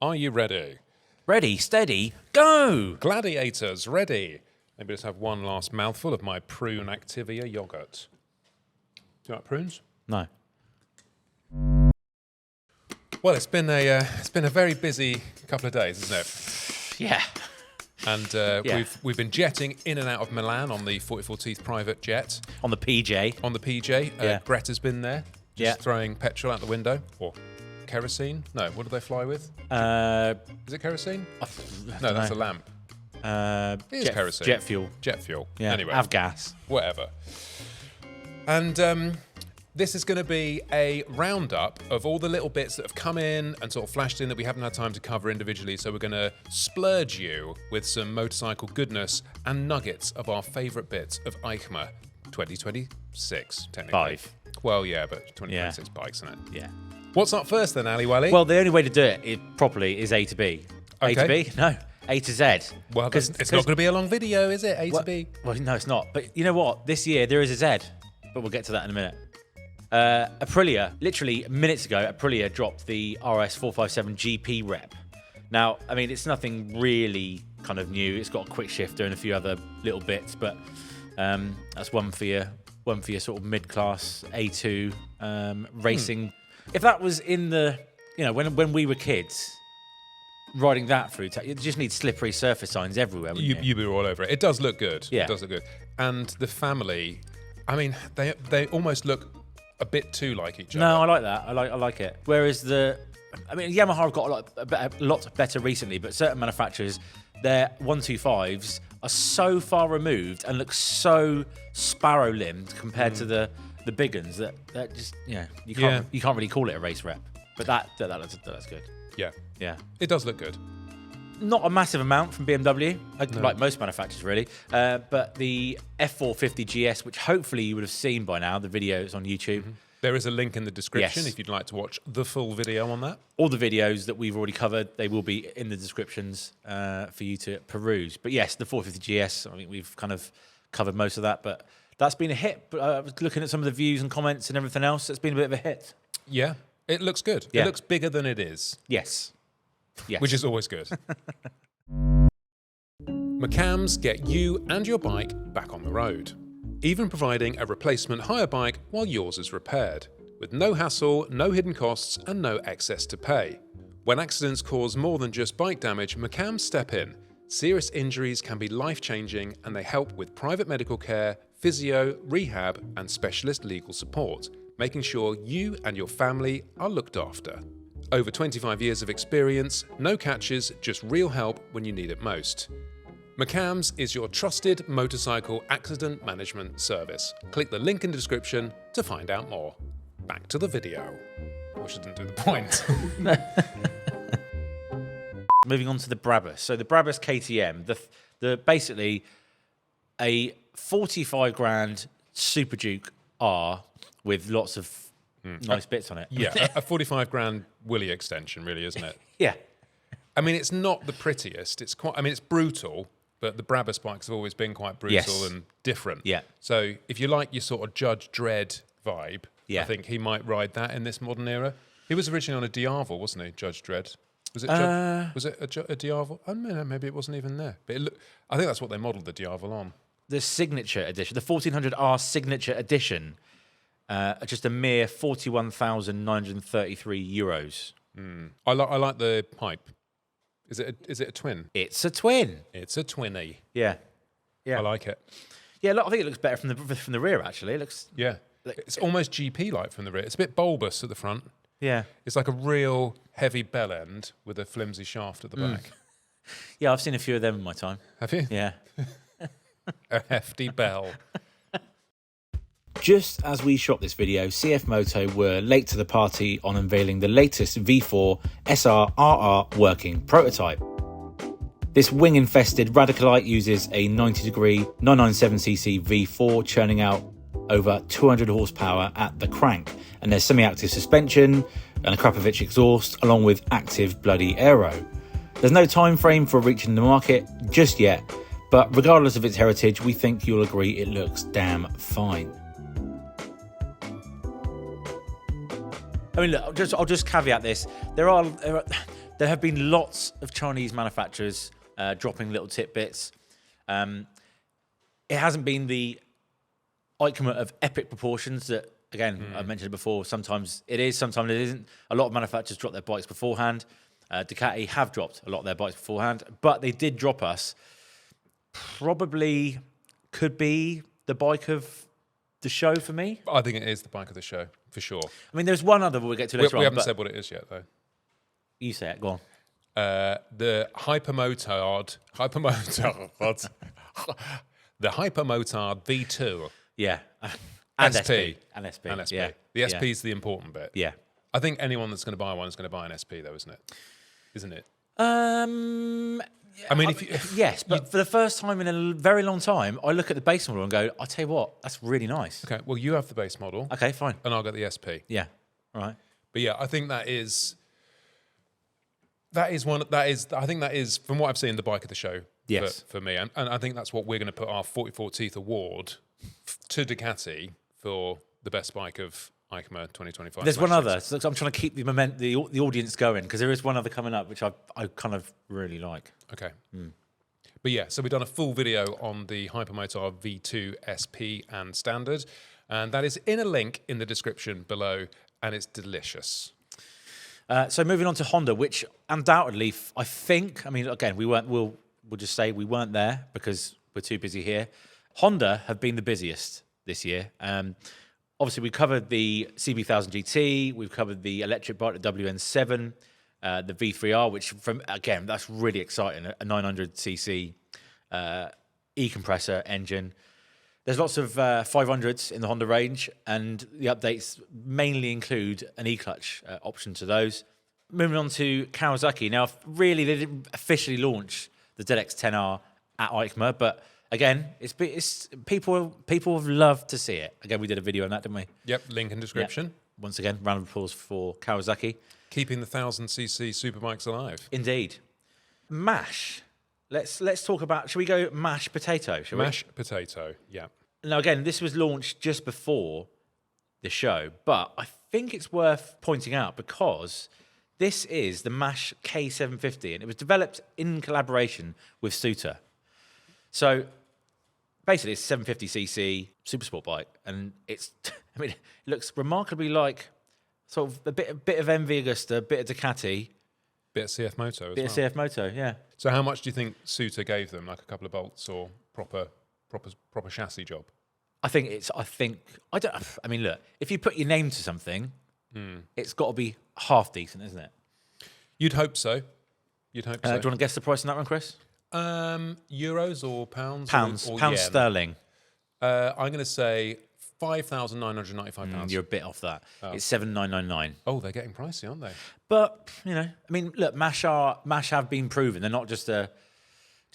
Are you ready? Ready, steady, go! Gladiators, ready. Maybe just have one last mouthful of my prune Activia yogurt. Do you like prunes? No. Well, it's been a very busy couple of days, isn't it? Yeah. And we've been jetting in and out of Milan on the 44 Teeth private jet. On the PJ. On the PJ. Yeah. Greta's been there, just throwing petrol out the window. Or kerosene? No, what do they fly with? Is it kerosene? No, that's a lamp. It is kerosene. Jet fuel. Jet fuel. Yeah. Anyway. Have gas. Whatever. And this is going to be a roundup of all the little bits that have come in and sort of flashed in that we haven't had time to cover individually. So we're going to splurge you with some motorcycle goodness and nuggets of our favourite bits of EICMA 2026, technically. 5. Well, yeah, but 2026 bikes, isn't it? Yeah. What's up first then, Ali Wally? Well, the only way to do it properly is A to B. Okay. A to B? No. A to Z. Well, it's not going to be a long video, is it? A to B? Well, no, it's not. But you know what? This year there is a Z. But we'll get to that in a minute. Aprilia, literally minutes ago, Aprilia dropped the RS457 GP rep. Now, I mean, it's nothing really kind of new. It's got a quick shifter and a few other little bits, but that's one for your sort of mid-class A2 racing. If that was in the, when we were kids, riding that through, you just need slippery surface signs everywhere. You'd be all over it. It does look good. Yeah. It does look good. And the family, I mean, they almost look a bit too like each other. No, I like that. I like it. Whereas Yamaha have got a lot better recently, but certain manufacturers, their 125s are so far removed and look so sparrow-limbed compared to the big ones that just you can't really call it a race rep. But that's good. Yeah. Yeah. It does look good. Not a massive amount from BMW, like most manufacturers really, but the F450GS, which hopefully you would have seen by now, the video is on YouTube. Mm-hmm. There is a link in the description Yes. if you'd like to watch the full video on that. All the videos that we've already covered, they will be in the descriptions for you to peruse. But yes, the 450GS, I mean, we've kind of covered most of that, but that's been a hit. But I was looking at some of the views and comments and everything else, it's been a bit of a hit. Yeah. It looks good. Yeah. It looks bigger than it is. Yes. Yes. Which is always good. McCams get you and your bike back on the road, even providing a replacement hire bike while yours is repaired, with no hassle, no hidden costs and no excess to pay. When accidents cause more than just bike damage, McCams step in. Serious injuries can be life-changing and they help with private medical care, physio, rehab and specialist legal support, making sure you and your family are looked after. Over 25 years of experience, no catches, just real help when you need it most. McCams is your trusted motorcycle accident management service. Click the link in the description to find out more. Back to the video. I wish I didn't do the point. Moving on to the Brabus. So the Brabus KTM, the basically a 45 grand Super Duke R with lots of nice bits on it. Yeah, a 45 grand Willy extension, really, isn't it? Yeah. I mean, it's not the prettiest. It's it's brutal, but the Brabus bikes have always been quite brutal and different. Yeah. So if you like your sort of Judge Dredd vibe, Yeah. I think he might ride that in this modern era. He was originally on a Diavel, wasn't he, Judge Dredd? Was it a Diavel? I don't know, maybe it wasn't even there. But I think that's what they modelled the Diavel on. The Signature Edition, the 1400R Signature Edition, just a mere 41,933 euros. I like the pipe. Is it a twin? It's a twin. It's a twinny. Yeah. Yeah. I like it. Yeah, I think it looks better from the rear, actually. It looks... Yeah. It's almost GP-like from the rear. It's a bit bulbous at the front. Yeah. It's like a real heavy bell end with a flimsy shaft at the back. Yeah, I've seen a few of them in my time. Have you? Yeah. A hefty bell. Just as we shot this video, CF Moto were late to the party on unveiling the latest V4 SR-RR working prototype. This wing-infested Radicalite uses a 90-degree 997cc V4, churning out over 200 horsepower at the crank, and there's semi-active suspension and a Krapovich exhaust along with active bloody aero. There's no time frame for reaching the market just yet, but regardless of its heritage, we think you'll agree it looks damn fine. I mean, look, I'll just caveat this. There are There have been lots of Chinese manufacturers dropping little tidbits. It hasn't been the EICMA of epic proportions that, again, I mentioned it before. Sometimes it is, sometimes it isn't. A lot of manufacturers drop their bikes beforehand. Ducati have dropped a lot of their bikes beforehand, but they did drop us. Probably could be the bike of the show for me. I think it is the bike of the show, for sure. I mean, there's one other we'll get to later on. We haven't said what it is yet, though. You say it, go on. The Hypermotard the Hypermotard V2. Yeah. And SP. And SP. And SP. Yeah. The SP is the important bit. Yeah. I think anyone that's going to buy one is going to buy an SP, though, isn't it? Isn't it? I mean, yes, but for the first time in a very long time, I look at the base model and go, I'll tell you what, that's really nice. Okay, well, you have the base model. Okay, fine. And I'll get the SP. Yeah. All right. But yeah, I think that is from what I've seen, the bike of the show. Yes. For me. And I think that's what we're going to put our 44 Teeth award to Ducati for the best bike of EICMA 2025. There's one other. So I'm trying to keep the audience going because there is one other coming up which I kind of really like. Okay. But yeah, so we've done a full video on the Hypermotard V2 SP and Standard, and that is in a link in the description below, and it's delicious. So moving on to Honda, which undoubtedly, I think, I mean, again, we'll just say we weren't there because we're too busy here. Honda have been the busiest this year. Obviously, we covered the CB1000 GT. We've covered the electric bike, the WN7, the V3R, which, that's really exciting, a 900cc e-compressor engine. There's lots of 500s in the Honda range, and the updates mainly include an e-clutch option to those. Moving on to Kawasaki. Now, really, they didn't officially launch the ZX10R at EICMA, but again, it's people have loved to see it. Again, we did a video on that, didn't we? Yep, link in description. Yep. Once again, round of applause for Kawasaki. Keeping the 1000cc superbikes alive. Indeed. MASH. Let's talk about, shall we go mashed potato, shall we? Mashed potato, yeah. Now, again, this was launched just before the show, but I think it's worth pointing out because this is the MASH K750, and it was developed in collaboration with Suter. So basically, it's a 750cc supersport bike, and it looks remarkably like sort of a bit of MV Agusta, a bit of Ducati, bit of CF Moto as well. Bit of CF Moto, yeah. So how much do you think Suter gave them? Like a couple of bolts or proper chassis job? I mean, look, if you put your name to something, it's got to be half decent, isn't it? You'd hope so. You'd hope so. Do you want to guess the price on that one, Chris? Euros or pounds? Pounds. Or Pounds yen? sterling. I'm going to say £5,995. You're a bit off that. It's 7,999. Oh, they're getting pricey, aren't they? But, I mean, look, MASH have been proven. They're not just a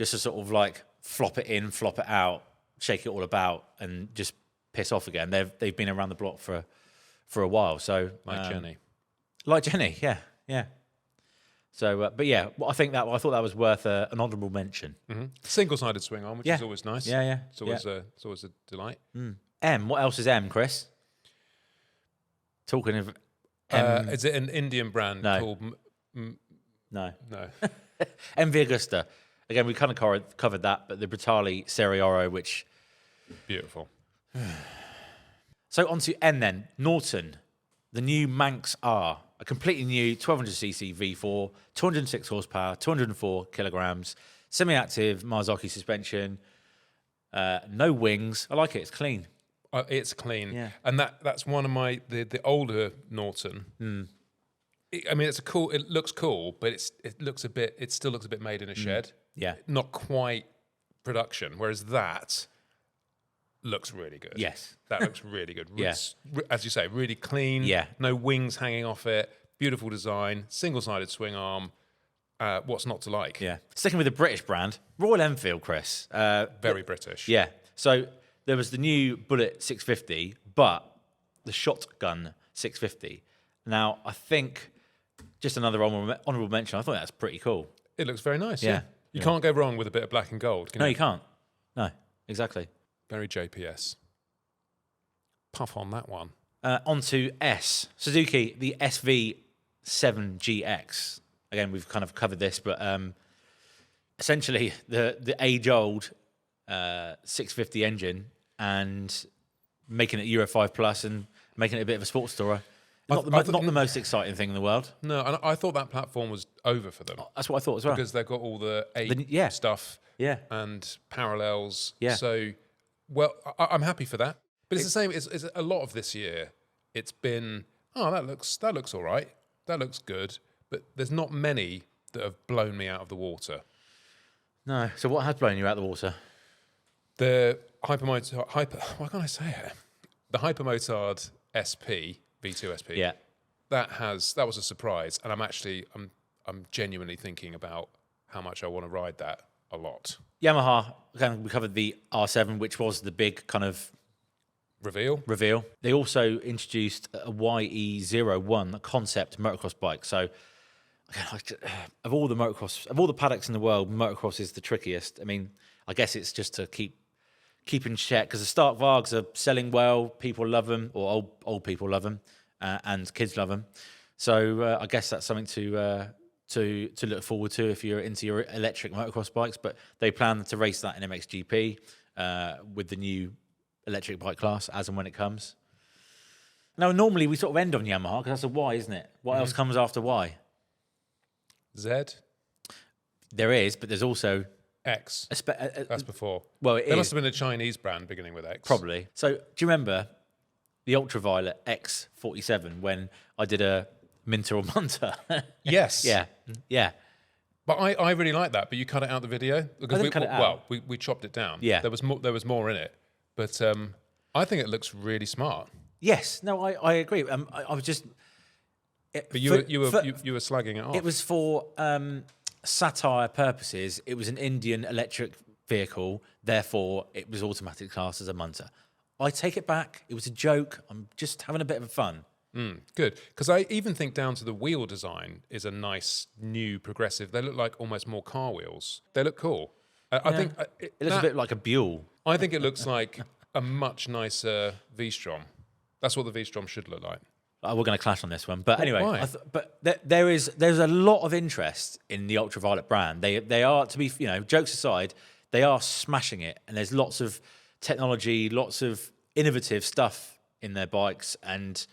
sort of like flop it in, flop it out, shake it all about, and just piss off again. They've been around the block for a while. So Jenny. Like Jenny, yeah. So, but yeah, I thought that was worth an honourable mention. Mm-hmm. Single-sided swing arm, which is always nice. Yeah. It's always a delight. M. What else is M, Chris? Talking of M. Is it an Indian brand called? No. MV Agusta. Again, we kind of covered that, but the Britali Seriaro, which beautiful. So on to N then. Norton, the new Manx R, a completely new 1200cc V4, 206 horsepower, 204 kilograms, semi-active Marzocchi suspension, no wings. I like it. It's clean. It's clean, yeah. And that's one of the older Norton. It looks cool, but it still looks a bit made in a shed. Yeah, not quite production. Whereas that looks really good. Yes, that looks really good. Yes, as you say, really clean. Yeah, no wings hanging off it. Beautiful design. Single-sided swing arm. What's not to like? Yeah. Sticking with the British brand, Royal Enfield, Chris. Very British. Yeah. So there was the new Bullet 650, but the Shotgun 650. Now, I think just another honourable mention. I thought that's pretty cool. It looks very nice. Yeah. You can't go wrong with a bit of black and gold. No, you can't. No, exactly. Very JPS. Puff on that one. On to S. Suzuki, the SV7GX. again, we've kind of covered this, but essentially the age-old 650 engine and making it Euro 5 Plus and making it a bit of a sports tourer. Not the most exciting thing in the world. No, and I thought that platform was over for them. That's what I thought as well. Because they've got all the stuff and parallels. Yeah. So, well, I'm happy for that. But it's the same. It's a lot of this year. It's been, that looks all right. That looks good. But there's not many that have blown me out of the water. No. So what has blown you out of the water? The why can't I say it? The Hypermotard SP, V2 SP. Yeah. That was a surprise. And I'm genuinely thinking about how much I want to ride that a lot. Yamaha, again, we covered the R7, which was the big kind of reveal. They also introduced a YE01 concept motocross bike. So, of all the paddocks in the world, motocross is the trickiest. I mean, I guess it's just to keep in check because the Stark Vargs are selling well. People love them, or old people love them, and kids love them. So I guess that's something to look forward to if you're into your electric motocross bikes. But they plan to race that in MXGP with the new electric bike class as and when it comes. Now, normally we sort of end on Yamaha because that's a Y, isn't it? What else comes after Y? Z? There is, but there's also X. That's before. Well, there must have been a Chinese brand beginning with X. Probably. So, do you remember the Ultraviolette X47 when I did a Minter or Munter? Yes. Yeah. But I really like that. But you cut it out the video because we chopped it down. Yeah. There was more in it, but I think it looks really smart. Yes. No, I agree. I was just. But you were slagging it off. It was for satire purposes. It was an Indian electric vehicle, therefore it was automatic classed as a Munter. I take it back. It was a joke. I'm just having a bit of fun. Good, because I even think down to the wheel design is a nice new progressive. They look like almost more car wheels. They look cool. I think it looks a bit like a Buell. I think it looks like a much nicer V-Strom. That's what the V-Strom should look like. We're going to clash on this one, but anyway. Why? There's a lot of interest in the Ultraviolette brand. They are, to be, jokes aside, they are smashing it, and there's lots of technology, lots of innovative stuff in their bikes, and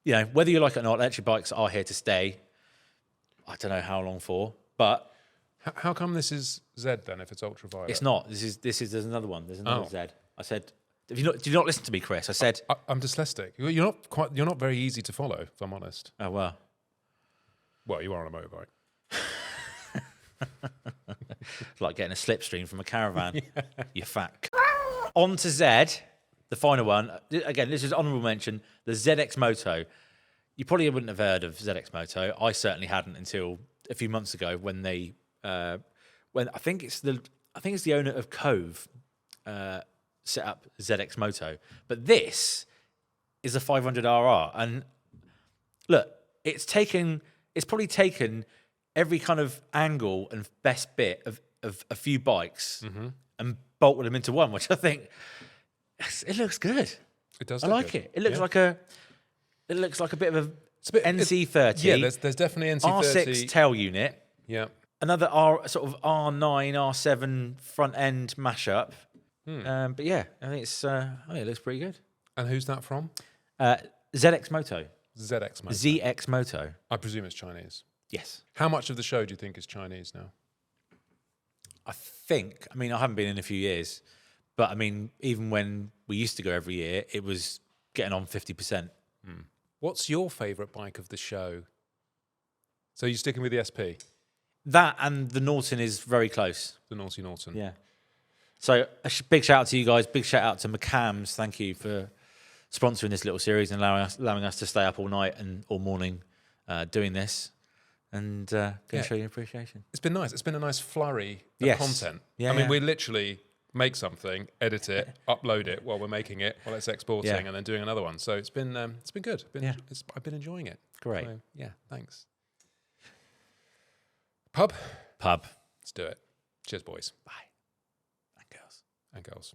whether you like it or not, electric bikes are here to stay. I don't know how long for, but how come this is Z then? If it's Ultraviolette, it's not. There's another one. There's another Z. I said. Do you not listen to me, Chris? I said I'm dyslexic. You're not very easy to follow, if I'm honest. Oh well. Well, you are on a motorbike. It's like getting a slipstream from a caravan. You fat. On to Z, the final one. Again, this is honourable mention. The ZX Moto. You probably wouldn't have heard of ZX Moto. I certainly hadn't until a few months ago when they, when I think it's the owner of Cove. Set up ZX Moto, but this is a 500RR, and look, it's probably taken every kind of angle and best bit of a few bikes and bolted them into one, which I think it looks good. It does. I like it. It looks like a bit of a NC30. Yeah, there's definitely NC30 R6 tail unit. Yeah, another sort of R9 R7 front end mashup. But yeah, I think it looks pretty good. And who's that from? ZX Moto. ZX Moto. ZX Moto. I presume it's Chinese. Yes. How much of the show do you think is Chinese now? I haven't been in a few years, but even when we used to go every year, it was getting on 50%. What's your favourite bike of the show? So you're sticking with the SP? That and the Norton is very close. The Naughty Norton. Yeah. So a big shout out to you guys. Big shout out to McCams. Thank you for sponsoring this little series and allowing us to stay up all night and all morning doing this. And going to show you appreciation. It's been nice. It's been a nice flurry of content. Yeah, we literally make something, edit it, upload it while we're making it, while it's exporting, and then doing another one. So it's been good. I've been enjoying it. Great. So, thanks. Pub. Let's do it. Cheers, boys. Bye. And girls.